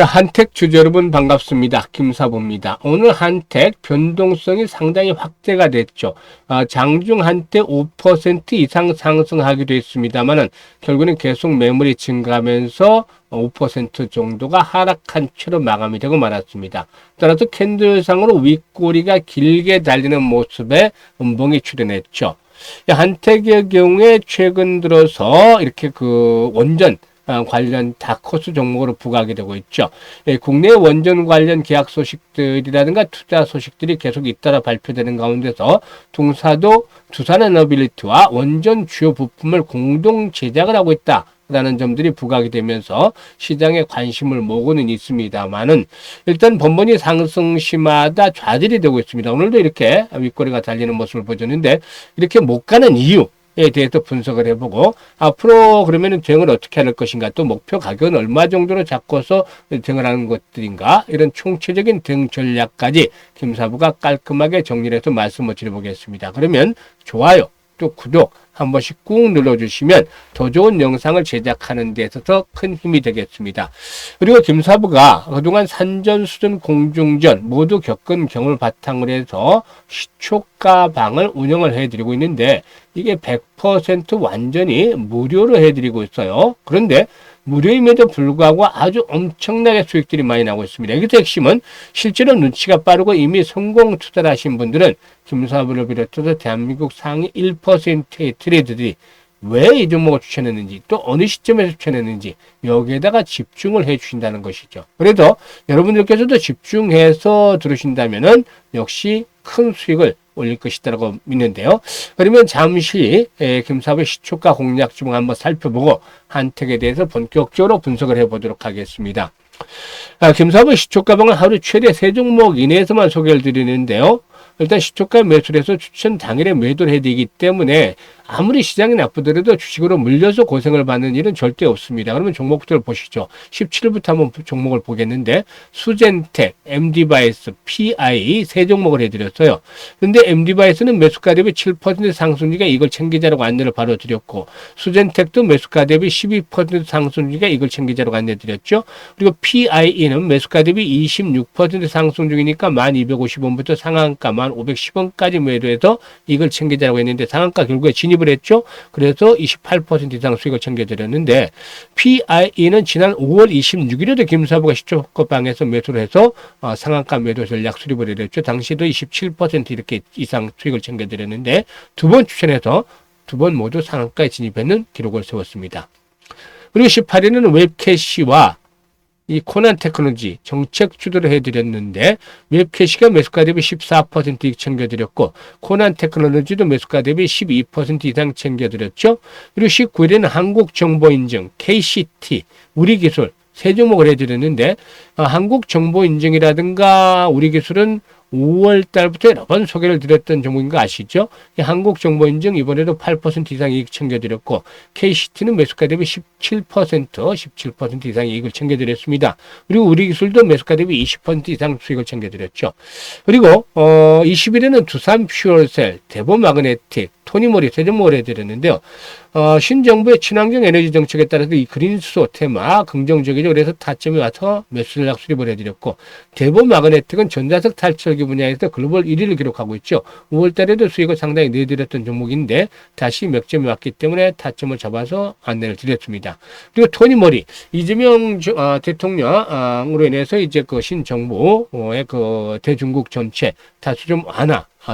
자, 한택 주주 여러분 반갑습니다. 김사부입니다. 오늘 한택 변동성이 상당히 확대가 됐죠. 장중 한때 5% 이상 상승하기도 했습니다만은 결국은 계속 매물이 증가하면서 5% 정도가 하락한 채로 마감이 되고 말았습니다. 따라서 캔들상으로 윗꼬리가 길게 달리는 모습에 음봉이 출현했죠. 한택의 경우에 최근 들어서 이렇게 원전 관련 다커스 종목으로 부각이 되고 있죠. 국내 원전 관련 계약 소식들이라든가 투자 소식들이 계속 잇따라 발표되는 가운데서 동사도 두산에너빌리티와 원전 주요 부품을 공동 제작을 하고 있다. 라는 점들이 부각이 되면서 시장에 관심을 모으고는 있습니다만은 일단 번번이 상승시마다 좌절이 되고 있습니다. 오늘도 이렇게 윗꼬리가 달리는 모습을 보여줬는데 이렇게 못 가는 이유 에 대해서 분석을 해보고 앞으로 그러면은 대응을 어떻게 할 것인가, 또 목표 가격은 얼마 정도로 잡고서 대응을 하는 것들인가, 이런 총체적인 대응 전략까지 김사부가 깔끔하게 정리를 해서 말씀을 드려보겠습니다. 그러면 좋아요 또 구독 한 번씩 꾹 눌러주시면 더 좋은 영상을 제작하는 데 있어서 큰 힘이 되겠습니다. 그리고 김사부가 그동안 산전수전 공중전 모두 겪은 경험을 바탕으로 해서 시초가방을 운영을 해드리고 있는데 이게 100% 완전히 무료로 해드리고 있어요. 그런데 무료임에도 불구하고 아주 엄청나게 수익들이 많이 나고 있습니다. 여기서 핵심은 실제로 눈치가 빠르고 이미 성공 투자를 하신 분들은 김사부를 비롯해서 대한민국 상위 1%의 트레이더들이 왜 이 종목을 추천했는지, 또 어느 시점에서 추천했는지 여기에다가 집중을 해 주신다는 것이죠. 그래서 여러분들께서도 집중해서 들으신다면은 역시 큰 수익을 올릴 것이다라고 믿는데요. 그러면 잠시 김사부의 시초가 공략 좀 한번 살펴보고 한택에 대해서 본격적으로 분석을 해보도록 하겠습니다. 김사부의 시초가방은 하루 최대 3종목 이내에서만 소개를 드리는데요. 일단 시초가 매수를 해서 추천 당일에 매도를 해드리기 때문에 아무리 시장이 나쁘더라도 주식으로 물려서 고생을 받는 일은 절대 없습니다. 그러면 종목부터 보시죠. 17일부터 한번 종목을 보겠는데 수젠텍, MD바이스, PI 세 종목을 해드렸어요. 근데 MD바이스는 매수가 대비 7% 상승률이가 이걸 챙기자라고 안내를 바로 드렸고, 수젠텍도 매수가 대비 12% 상승률이가 이걸 챙기자라고 안내 드렸죠. 그리고 PI는 매수가 대비 26% 상승 중이니까 1250원부터 상한가 1510원까지 매도해서 이걸 챙기자라고 했는데 상한가 결국에 진입을 했죠. 그래서 28% 이상 수익을 챙겨드렸는데 PI는 지난 5월 26일에도 김사부가 시초가방에서 매수를 해서 상한가 매도 전략 수립을 해줬죠. 당시도 27% 이렇게 이상 수익을 챙겨드렸는데 두 번 추천해서 두 번 모두 상한가에 진입했는 기록을 세웠습니다. 그리고 18일에는 웹캐시와 이 코난 테크놀로지 정책 주도를 해드렸는데 웹캐시가 매수가 대비 14% 챙겨드렸고 코난 테크놀로지도 매수가 대비 12% 이상 챙겨드렸죠. 그리고 19일에는 한국정보인증, KCT, 우리기술 세 종목을 해드렸는데 한국정보인증이라든가 우리기술은 5월 달부터 여러 번 소개를 드렸던 종목인 거 아시죠? 한국정보인증 이번에도 8% 이상 이익 챙겨드렸고 KCT는 매수가 대비 17% 이상 이익을 챙겨드렸습니다. 그리고 우리기술도 매수가 대비 20% 이상 수익을 챙겨드렸죠. 그리고 20일에는 두산퓨얼셀, 대보마그네틱, 토니모리 세 종목을 해드렸는데요. 신정부의 친환경 에너지 정책에 따라서 이 그린수소 테마 긍정적이죠. 그래서 타점이 와서 매수 전략 수립을 해드렸고, 대보마그네틱은 전자석 탈출기 분야에서 글로벌 1위를 기록하고 있죠. 5월 달에도 수익을 상당히 내드렸던 종목인데 다시 맥점이 왔기 때문에 타점을 잡아서 안내를 드렸습니다. 그리고 토니모리, 이재명 대통령으로 인해서 이제 신정부의 대중국 정책 다시 좀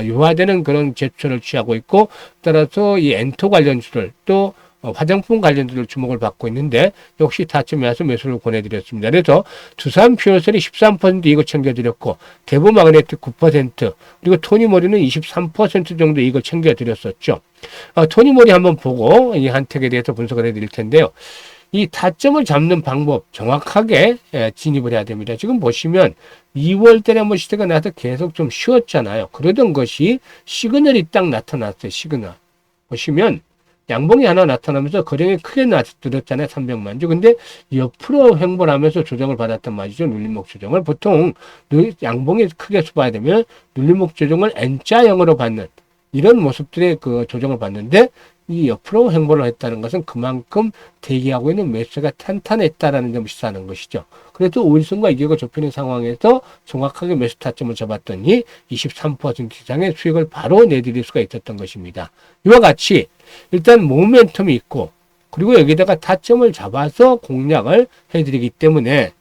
유화되는 그런 제스처를 취하고 있고, 따라서 이 엔터 관련주를 또 화장품 관련주를 주목을 받고 있는데 역시 타점에 와서 매수를 권해드렸습니다. 그래서 두산퓨얼셀이 13% 이익을 챙겨드렸고 대보마그네틱 9% 그리고 토니모리는 23% 정도 이익을 챙겨드렸었죠. 토니모리 한번 보고 이 한택에 대해서 분석을 해드릴 텐데요. 이 타점을 잡는 방법 정확하게 진입을 해야 됩니다. 지금 보시면 2월 달에 한번 시대가 나서 계속 좀 쉬었잖아요. 그러던 것이 시그널이 딱 나타났어요. 시그널. 보시면 양봉이 하나 나타나면서 거래량이 크게 들었잖아요. 300만 주. 근데 옆으로 횡보를 하면서 조정을 받았단 말이죠. 눌림목 조정을. 보통 양봉이 크게 수봐야 되면 눌림목 조정을 N자형으로 받는 이런 모습들의 조정을 받는데 이 옆으로 행보를 했다는 것은 그만큼 대기하고 있는 매수가 탄탄했다라는 점을 시사하는 것이죠. 그래도 5일선과 이격을 좁히는 상황에서 정확하게 매수 타점을 잡았더니 23% 이상의 수익을 바로 내드릴 수가 있었던 것입니다. 이와 같이 일단 모멘텀이 있고 그리고 여기다가 타점을 잡아서 공략을 해드리기 때문에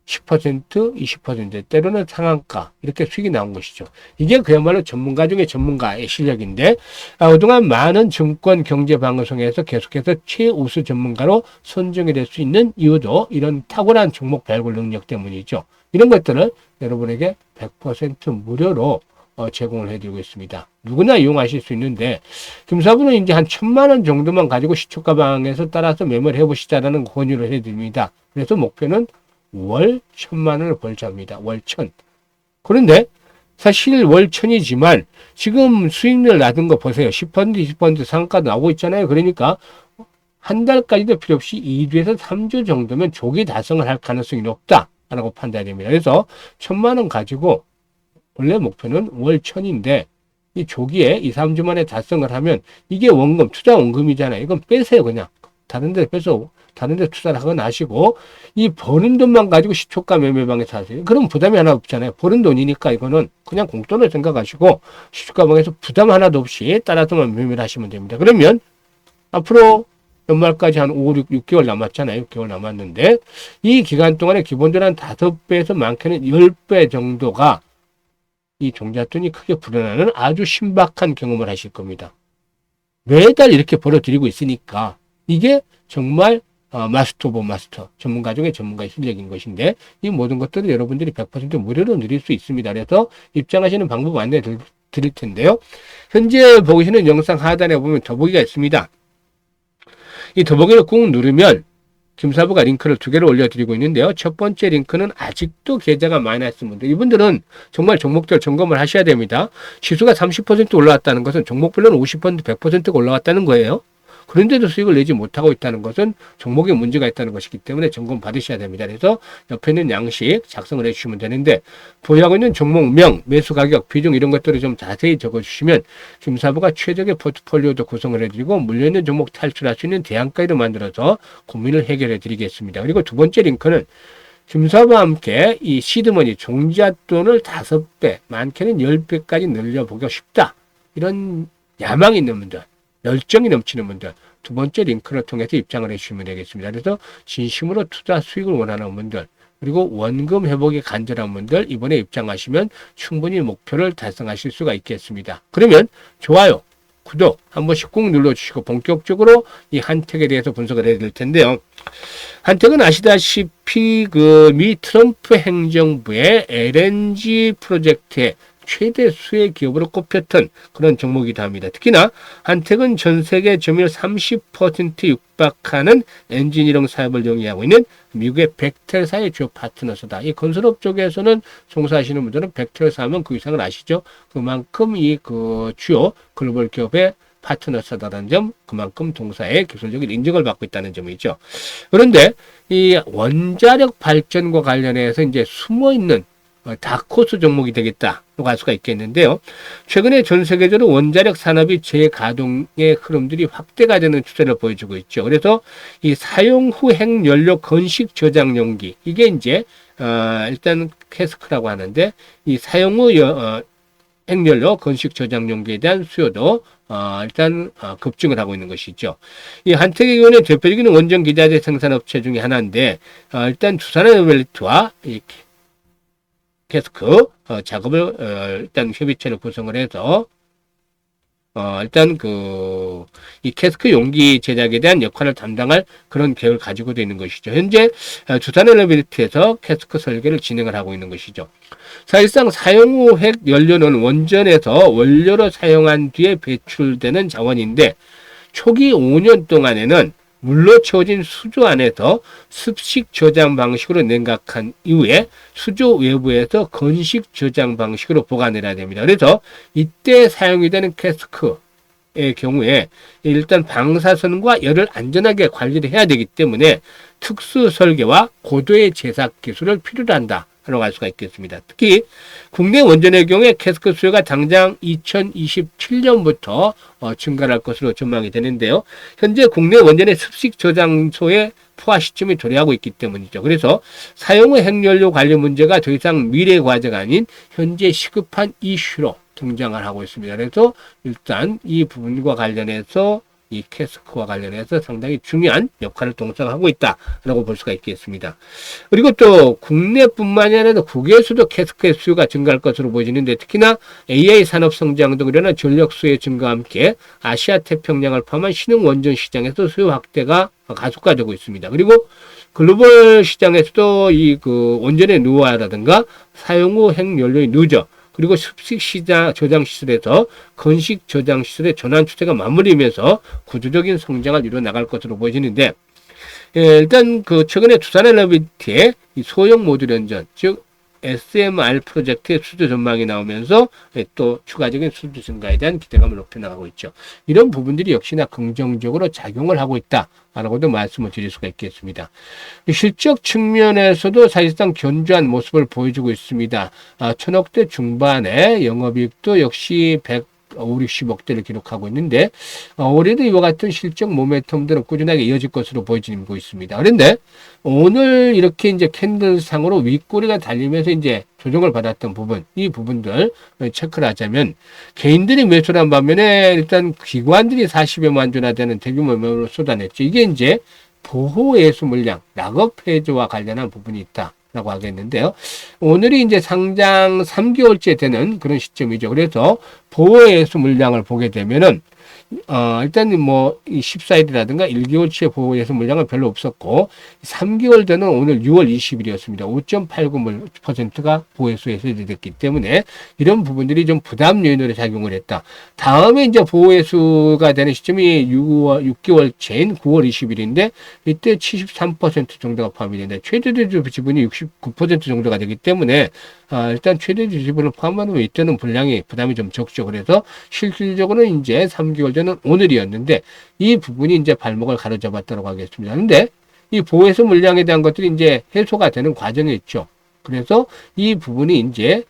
10%, 20%, 때로는 상한가 이렇게 수익이 나온 것이죠. 이게 그야말로 전문가 중에 전문가의 실력인데 그동안 많은 증권 경제 방송에서 계속해서 최우수 전문가로 선정이 될 수 있는 이유도 이런 탁월한 종목 발굴 능력 때문이죠. 이런 것들을 여러분에게 100% 무료로 제공을 해드리고 있습니다. 누구나 이용하실 수 있는데 김사부는 이제 한 1,000만 원 정도만 가지고 시초가 방에서 따라서 매매를 해보시자라는 권유를 해드립니다. 그래서 목표는 월 1,000만 원을 벌자입니다. 월 1,000. 그런데 사실 월 1,000이지만 지금 수익률 낮은 거 보세요. 10%, 20% 상한가 나오고 있잖아요. 그러니까 한 달까지도 필요 없이 2주에서 3주 정도면 조기 달성을 할 가능성이 높다라고 판단이 됩니다. 그래서 1,000만 원 가지고 원래 목표는 월 1,000인데 이 조기에 2, 3주 만에 달성을 하면 이게 원금, 투자 원금이잖아요. 이건 빼세요. 그냥 다른 데 빼서 다른 데 투자를 하거나 하시고 이 버는 돈만 가지고 시초가 매매방에 사세요. 그럼 부담이 하나 없잖아요. 버는 돈이니까 이거는 그냥 공돈을 생각하시고 시초가 방에서 부담 하나도 없이 따라서만 매매를 하시면 됩니다. 그러면 앞으로 연말까지 한 5, 6개월 남았잖아요. 6개월 남았는데 이 기간 동안에 기본적으로 한 5배에서 많게는 10배 정도가 이 종잣돈이 크게 불어나는 아주 신박한 경험을 하실 겁니다. 매달 이렇게 벌어들이고 있으니까 이게 정말 마스터 오브 마스터, 전문가 중에 전문가의 실력인 것인데 이 모든 것들을 여러분들이 100% 무료로 누릴 수 있습니다. 그래서 입장하시는 방법 안내 드릴 텐데요. 현재 보시는 영상 하단에 보면 더보기가 있습니다. 이 더보기를 꾹 누르면 김사부가 링크를 2개를 올려드리고 있는데요. 첫 번째 링크는 아직도 계좌가 마이너스 분들. 이분들은 정말 종목들 점검을 하셔야 됩니다. 지수가 30% 올라왔다는 것은 종목별로는 50%, 100%가 올라왔다는 거예요. 그런데도 수익을 내지 못하고 있다는 것은 종목에 문제가 있다는 것이기 때문에 점검 받으셔야 됩니다. 그래서 옆에 있는 양식 작성을 해주시면 되는데 보유하고 있는 종목명, 매수 가격, 비중 이런 것들을 좀 자세히 적어주시면 김사부가 최적의 포트폴리오도 구성을 해드리고 물려있는 종목 탈출할 수 있는 대안가이도 만들어서 고민을 해결해 드리겠습니다. 그리고 두 번째 링크는 김사부와 함께 이 시드머니 종잣돈을 5배, 많게는 10배까지 늘려보고 싶다. 이런 야망이 있는 분들. 열정이 넘치는 분들 두 번째 링크를 통해서 입장을 해주시면 되겠습니다. 그래서 진심으로 투자 수익을 원하는 분들 그리고 원금 회복이 간절한 분들 이번에 입장하시면 충분히 목표를 달성하실 수가 있겠습니다. 그러면 좋아요, 구독 한 번씩 꾹 눌러주시고 본격적으로 이 한택에 대해서 분석을 해드릴 텐데요. 한택은 아시다시피 미 트럼프 행정부의 LNG 프로젝트에 최대 수혜 기업으로 꼽혔던 그런 종목이기도 합니다. 특히나 한택은 전 세계 점유율 30% 육박하는 엔지니어링 사업을 영위하고 있는 미국의 벡텔사의 주요 파트너사다. 이 건설업 쪽에서는 종사하시는 분들은 벡텔사 하면 그 이상을 아시죠? 그만큼 이 주요 글로벌 기업의 파트너사다라는 점, 그만큼 동사의 기술적인 인정을 받고 있다는 점이죠. 그런데 이 원자력 발전과 관련해서 이제 숨어 있는 다크호스 종목이 되겠다고 할 수가 있겠는데요. 최근에 전 세계적으로 원자력 산업이 재가동의 흐름들이 확대가 되는 추세를 보여주고 있죠. 그래서 이 사용 후 핵연료 건식 저장 용기 이게 이제 일단 캐스크라고 하는데 이 사용 후 핵연료 건식 저장 용기에 대한 수요도 일단 급증을 하고 있는 것이죠. 이 한택의 경우는 대표적인 원전 기자재 생산업체 중에 하나인데 일단 두산에너벨리티와 이 캐스크 작업을 일단 협의체를 구성을 해서 일단 이 캐스크 용기 제작에 대한 역할을 담당할 그런 계획을 가지고 있는 것이죠. 현재 두산에너빌리티에서 캐스크 설계를 진행을 하고 있는 것이죠. 사실상 사용 후 핵 연료는 원전에서 원료로 사용한 뒤에 배출되는 자원인데 초기 5년 동안에는 물로 채워진 수조 안에서 습식 저장 방식으로 냉각한 이후에 수조 외부에서 건식 저장 방식으로 보관을 해야 됩니다. 그래서 이때 사용이 되는 캐스크의 경우에 일단 방사선과 열을 안전하게 관리를 해야 되기 때문에 특수 설계와 고도의 제작 기술을 필요로 한다. 라고 할 수가 있겠습니다. 특히 국내 원전의 경우에 캐스크 수요가 당장 2027년부터 증가할 것으로 전망이 되는데요. 현재 국내 원전의 습식 저장소의 포화 시점이 도래하고 있기 때문이죠. 그래서 사용 후 핵연료 관련 문제가 더 이상 미래 과제가 아닌 현재 시급한 이슈로 등장을 하고 있습니다. 그래서 일단 이 부분과 관련해서 이 캐스크와 관련해서 상당히 중요한 역할을 동작하고 있다라고 볼 수가 있겠습니다. 그리고 또 국내뿐만이 아니라 국외에서도 캐스크의 수요가 증가할 것으로 보여지는데 특히나 AI 산업 성장 등 이런 전력 수요의 증가와 함께 아시아 태평양을 포함한 신흥 원전 시장에서 수요 확대가 가속화되고 있습니다. 그리고 글로벌 시장에서도 이 그 원전의 노후화라든가 사용 후 핵연료의 누적 그리고 습식 시장 저장 시설에서 건식 저장 시설의 전환 추세가 맞물리면서 구조적인 성장을 이뤄 나갈 것으로 보여지는데 일단 그 최근에 두산엘리베이터의 이 소형 모듈 원전 즉 SMR 프로젝트의 수주 전망이 나오면서 또 추가적인 수주 증가에 대한 기대감을 높여나가고 있죠. 이런 부분들이 역시나 긍정적으로 작용을 하고 있다라고도 말씀을 드릴 수가 있겠습니다. 실적 측면에서도 사실상 견조한 모습을 보여주고 있습니다. 1000억대 중반에 영업이익도 역시 150~60억대를 기록하고 있는데 올해도 이와 같은 실적 모멘텀들은 꾸준하게 이어질 것으로 보여지고 있습니다. 그런데 오늘 이렇게 이제 캔들상으로 윗꼬리가 달리면서 이제 조정을 받았던 부분, 이 부분들 체크를 하자면 개인들이 매수를 한 반면에 일단 기관들이 40여만 주나 되는 대규모 매물을 쏟아냈죠. 이게 이제 보호예수 물량, 락업 해제와 관련한 부분이 있다. 라고 하겠는데요. 오늘이 이제 상장 3개월째 되는 그런 시점이죠. 그래서 보호예수 물량을 보게 되면은 일단 뭐 14일이라든가 1개월치의 보호예수 물량은 별로 없었고 3개월 되는 오늘 6월 20일이었습니다. 5.89%가 보호예수에서 됐기 때문에 이런 부분들이 좀 부담 요인으로 작용을 했다. 다음에 이제 보호예수가 되는 시점이 6개월째인 9월 20일인데 이때 73% 정도가 포함이 된다. 최대주 지분이 69% 정도가 되기 때문에 일단 최대주 지분을 포함하면 이때는 분량이 부담이 좀 적죠. 그래서 실질적으로는 이제 3개월 전은 오늘이었는데 이 부분이 이제 발목을 가로잡았다고 하겠습니다. 근데 이 보호예수 물량에 대한 것들이 이제 해소가 되는 과정에 있죠. 그래서 이 부분이 이제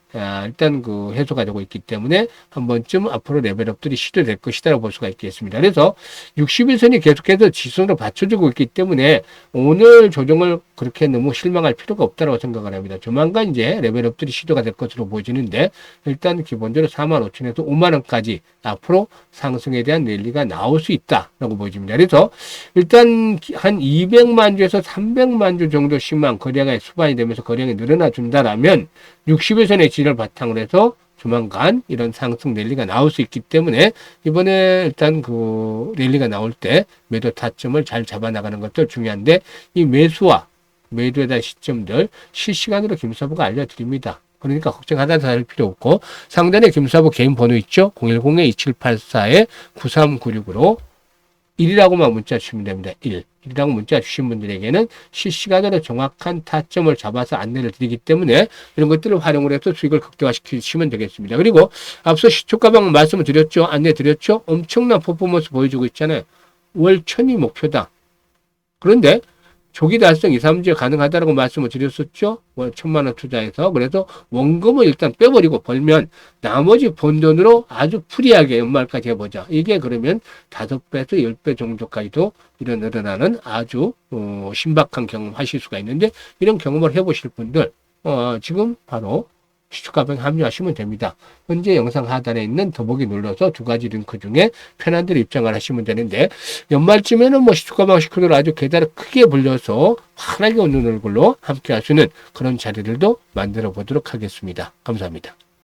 일단 그 해소가 되고 있기 때문에 한 번쯤 앞으로 레벨업들이 시도될 것이다라고 볼 수가 있겠습니다. 그래서 60일선이 계속해서 지선으로 받쳐주고 있기 때문에 오늘 조정을 그렇게 너무 실망할 필요가 없다고 생각을 합니다. 조만간 이제 레벨업들이 시도가 될 것으로 보여지는데 일단 기본적으로 45,000에서 50,000원까지 앞으로 상승에 대한 랠리가 나올 수 있다라고 보여집니다. 그래서 일단 한 200만 주에서 300만 주 정도씩만 거래량이 수반이 되면서 거래량이 늘어나 준다라면 60일선의 지를 바탕으로 해서 조만간 이런 상승 랠리가 나올 수 있기 때문에 이번에 일단 그 랠리가 나올 때 매도 타점을 잘 잡아나가는 것도 중요한데 이 매수와 매도에 대한 시점들 실시간으로 김사부가 알려드립니다. 그러니까 걱정하다 할 필요 없고 상단에 김사부 개인 번호 있죠? 010-2784-9396으로 1이라고만 문자 주시면 됩니다. 1이라고 문자 주신 분들에게는 실시간으로 정확한 타점을 잡아서 안내를 드리기 때문에 이런 것들을 활용을 해서 수익을 극대화시키시면 되겠습니다. 그리고 앞서 시초가방 말씀을 드렸죠. 안내 드렸죠. 엄청난 퍼포먼스 보여주고 있잖아요. 월 1000이 목표다. 그런데 조기 달성 2, 3주에 가능하다라고 말씀을 드렸었죠. 월 1000만원 투자해서. 그래서 원금을 일단 빼버리고 벌면 나머지 번 돈으로 아주 프리하게 연말까지 해보자. 이게 그러면 5배에서 10배 정도까지도 늘어나는 아주 신박한 경험 하실 수가 있는데 이런 경험을 해보실 분들 지금 바로 시초가방에 합류하시면 됩니다. 현재 영상 하단에 있는 더보기 눌러서 2가지 링크 중에 편한 대로 입장을 하시면 되는데 연말쯤에는 뭐 시초가방 식구들 아주 계단을 크게 불려서 환하게 웃는 얼굴로 함께 할 수 있는 그런 자리들도 만들어 보도록 하겠습니다. 감사합니다.